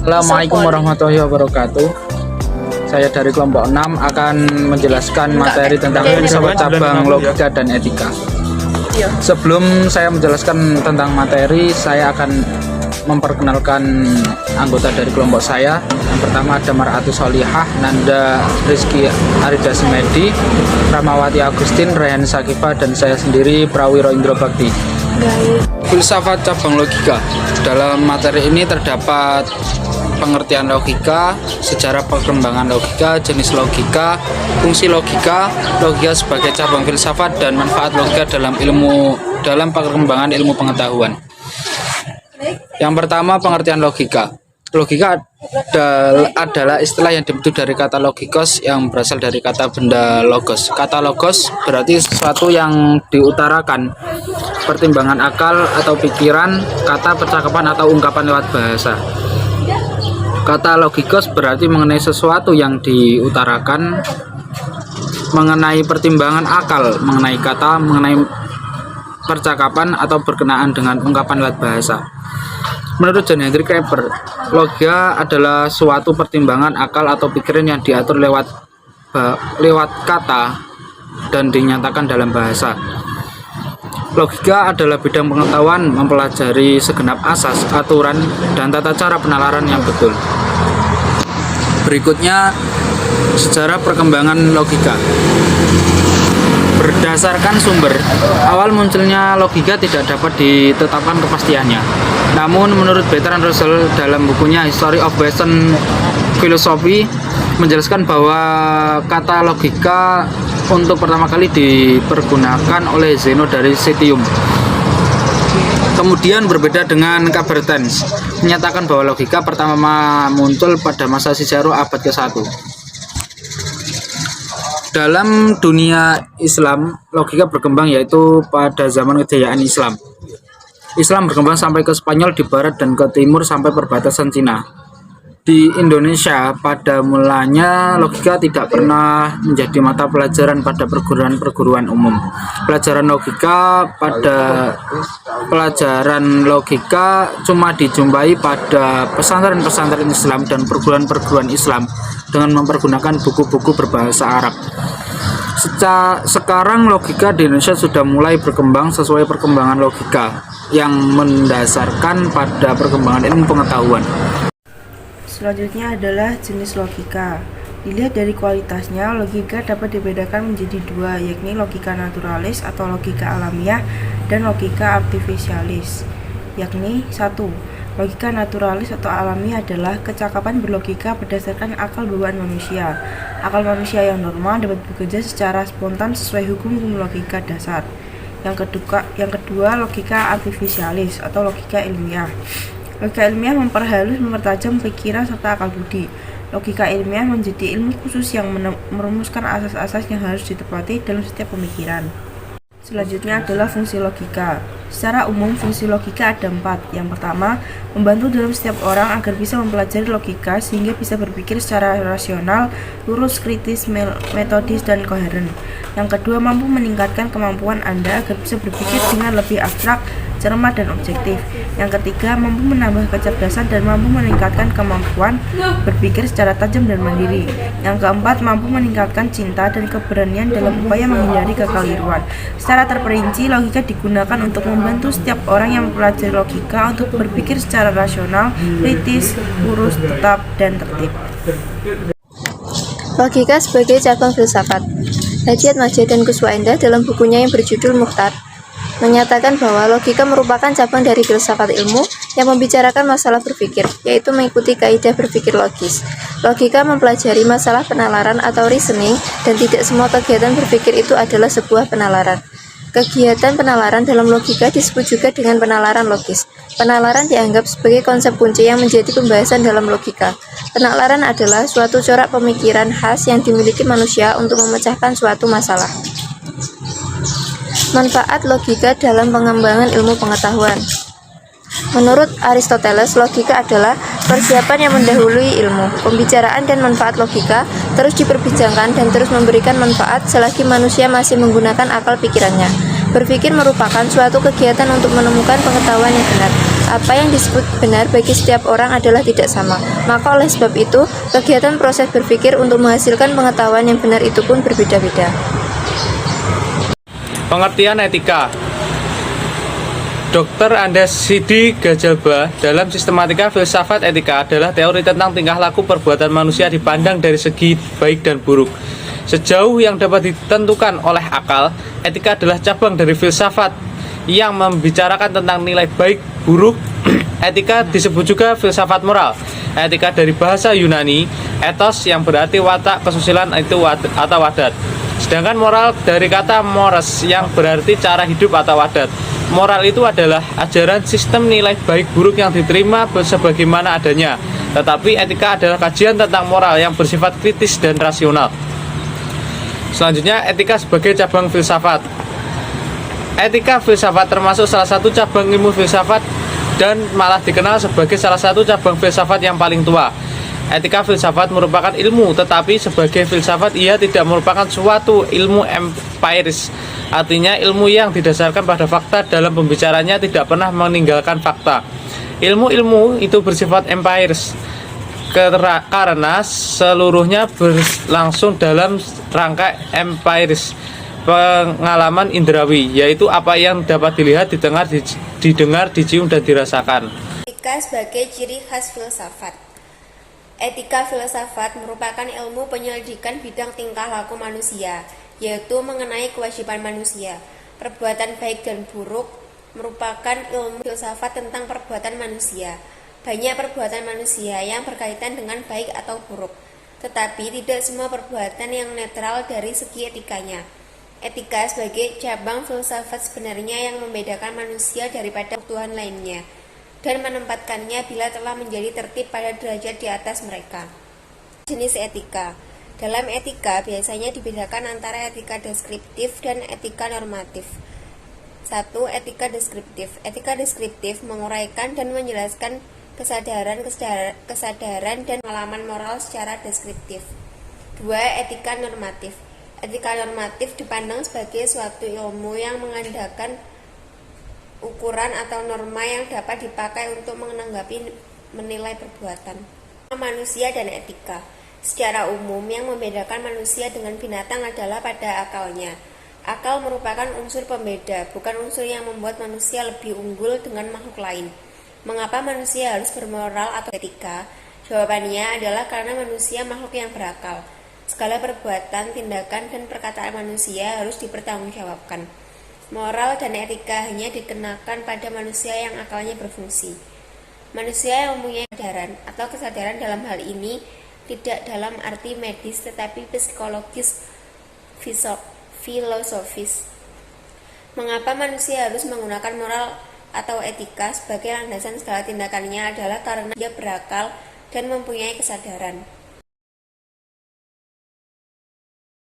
Assalamualaikum warahmatullahi wabarakatuh. Saya dari kelompok 6 akan menjelaskan materi tentang filsafat cabang logika dan etika. Sebelum saya menjelaskan tentang materi, saya akan memperkenalkan anggota dari kelompok saya. Yang pertama ada Mar'atu Solihah, Nanda Rizky Arida Simedi, Ramawati Agustin, Rehan Sakifa, dan saya sendiri Prawiro Indro Bakti. Filsafat cabang logika. Dalam materi ini terdapat pengertian logika, sejarah perkembangan logika, jenis logika, fungsi logika, logika sebagai cabang filsafat, dan manfaat logika dalam perkembangan ilmu pengetahuan. Yang pertama, pengertian logika. Logika adalah istilah yang dibentuk dari kata logikos yang berasal dari kata benda logos. Kata logos berarti sesuatu yang diutarakan, pertimbangan akal atau pikiran, kata, percakapan, atau ungkapan lewat bahasa. Kata logikos berarti mengenai sesuatu yang diutarakan, mengenai pertimbangan akal, mengenai kata, mengenai percakapan, atau berkenaan dengan ungkapan lewat bahasa. Menurut John Henry Kramer, logika adalah suatu pertimbangan akal atau pikiran yang diatur lewat kata dan dinyatakan dalam bahasa. Logika adalah bidang pengetahuan mempelajari segenap asas, aturan, dan tata cara penalaran yang betul. Berikutnya, sejarah perkembangan logika. Berdasarkan sumber, awal munculnya logika tidak dapat ditetapkan kepastiannya. Namun, menurut Bertrand Russell dalam bukunya History of Western Philosophy menjelaskan bahwa kata logika untuk pertama kali dipergunakan oleh Zeno dari Citium. Kemudian berbeda dengan Coubertin, menyatakan bahwa logika pertama muncul pada masa Cicero abad ke-1. Dalam dunia Islam, logika berkembang yaitu pada zaman kejayaan Islam. Islam berkembang sampai ke Spanyol di barat dan ke timur sampai perbatasan Cina. Di Indonesia, pada mulanya logika tidak pernah menjadi mata pelajaran pada perguruan umum. Pelajaran logika cuma dijumpai pada pesantren-pesantren Islam dan perguruan Islam dengan mempergunakan buku-buku berbahasa Arab. Sekarang logika di Indonesia sudah mulai berkembang sesuai perkembangan logika yang mendasarkan pada perkembangan ilmu pengetahuan. Selanjutnya adalah jenis logika. Dilihat dari kualitasnya, logika dapat dibedakan menjadi dua, yakni logika naturalis atau logika alamiah dan logika artifisialis. Yakni 1. Logika naturalis atau alamiah adalah kecakapan berlogika berdasarkan akal bawaan manusia. Akal manusia yang normal dapat bekerja secara spontan sesuai hukum-hukum logika dasar. Yang kedua, logika artifisialis atau logika ilmiah. Logika ilmiah mempertajam pikiran serta akal budi. Logika ilmiah menjadi ilmu khusus yang merumuskan asas-asas yang harus ditepati dalam setiap pemikiran. Selanjutnya adalah fungsi logika. Secara umum, fungsi logika ada 4. Yang pertama, membantu dalam setiap orang agar bisa mempelajari logika sehingga bisa berpikir secara rasional, lurus, kritis, metodis, dan koheren. Yang kedua, mampu meningkatkan kemampuan Anda agar bisa berpikir dengan lebih abstrak, cermat, dan objektif. Yang ketiga, mampu menambah kecerdasan dan mampu meningkatkan kemampuan berpikir secara tajam dan mandiri. Yang keempat, mampu meningkatkan cinta dan keberanian dalam upaya menghindari kekeliruan. Secara terperinci, logika digunakan untuk membantu setiap orang yang mempelajari logika untuk berpikir secara rasional, kritis, lurus, tetap, dan tertib. Logika sebagai cabang filsafat. Hadiat Majid dan Kuswaindah dalam bukunya yang berjudul Mukhtar menyatakan bahwa logika merupakan cabang dari filsafat ilmu yang membicarakan masalah berpikir, yaitu mengikuti kaidah berpikir logis. Logika mempelajari masalah penalaran atau reasoning, dan tidak semua kegiatan berpikir itu adalah sebuah penalaran. Kegiatan penalaran dalam logika disebut juga dengan penalaran logis. Penalaran dianggap sebagai konsep kunci yang menjadi pembahasan dalam logika. Penalaran adalah suatu corak pemikiran khas yang dimiliki manusia untuk memecahkan suatu masalah. Manfaat logika dalam pengembangan ilmu pengetahuan. Menurut Aristoteles, logika adalah persiapan yang mendahului ilmu. Pembicaraan dan manfaat logika terus diperbincangkan dan terus memberikan manfaat selagi manusia masih menggunakan akal pikirannya. Berpikir merupakan suatu kegiatan untuk menemukan pengetahuan yang benar. apa yang disebut benar bagi setiap orang adalah tidak sama. Maka oleh sebab itu, kegiatan proses berpikir untuk menghasilkan pengetahuan yang benar itu pun berbeda-beda. Pengertian etika. Dr. Andes Sidi Gajalba dalam sistematika filsafat etika adalah teori tentang tingkah laku perbuatan manusia dipandang dari segi baik dan buruk. Sejauh yang dapat ditentukan oleh akal, etika adalah cabang dari filsafat yang membicarakan tentang nilai baik buruk. Etika disebut juga filsafat moral. Etika dari bahasa Yunani, ethos yang berarti watak, kesusilaan itu atau adat. Sedangkan moral dari kata mores yang berarti cara hidup atau adat. Moral itu adalah ajaran sistem nilai baik buruk yang diterima sebagaimana adanya. Tetapi etika adalah kajian tentang moral yang bersifat kritis dan rasional. Selanjutnya, etika sebagai cabang filsafat. Etika filsafat termasuk salah satu cabang ilmu filsafat dan malah dikenal sebagai salah satu cabang filsafat yang paling tua. Etika filsafat merupakan ilmu, tetapi sebagai filsafat ia tidak merupakan suatu ilmu empiris. Artinya ilmu yang didasarkan pada fakta dalam pembicaranya tidak pernah meninggalkan fakta. Ilmu-ilmu itu bersifat empiris karena seluruhnya berlangsung dalam rangka empiris, pengalaman indrawi, yaitu apa yang dapat dilihat, didengar, dicium, dan dirasakan. Etika sebagai ciri khas filsafat. Etika filsafat merupakan ilmu penyelidikan bidang tingkah laku manusia, yaitu mengenai kewajiban manusia. Perbuatan baik dan buruk merupakan ilmu filsafat tentang perbuatan manusia. Banyak perbuatan manusia yang berkaitan dengan baik atau buruk, tetapi tidak semua perbuatan yang netral dari segi etikanya. Etika sebagai cabang filsafat sebenarnya yang membedakan manusia daripada Tuhan lainnya dan menempatkannya bila telah menjadi tertib pada derajat di atas mereka. Jenis etika. Dalam etika biasanya dibedakan antara etika deskriptif dan etika normatif. 1. Etika deskriptif. Etika deskriptif menguraikan dan menjelaskan kesadaran dan pengalaman moral secara deskriptif. 2. Etika normatif. Etika normatif dipandang sebagai suatu ilmu yang mengandalkan ukuran atau norma yang dapat dipakai untuk menilai perbuatan. Manusia dan etika. Secara umum, yang membedakan manusia dengan binatang adalah pada akalnya. Akal merupakan unsur pembeda, bukan unsur yang membuat manusia lebih unggul dengan makhluk lain. Mengapa manusia harus bermoral atau etika? Jawabannya adalah karena manusia makhluk yang berakal. Segala perbuatan, tindakan, dan perkataan manusia harus dipertanggungjawabkan. Moral dan etika hanya dikenakan pada manusia yang akalnya berfungsi. Manusia yang mempunyai kesadaran atau kesadaran dalam hal ini tidak dalam arti medis tetapi psikologis, filosofis. Mengapa manusia harus menggunakan moral atau etika sebagai landasan segala tindakannya adalah karena dia berakal dan mempunyai kesadaran.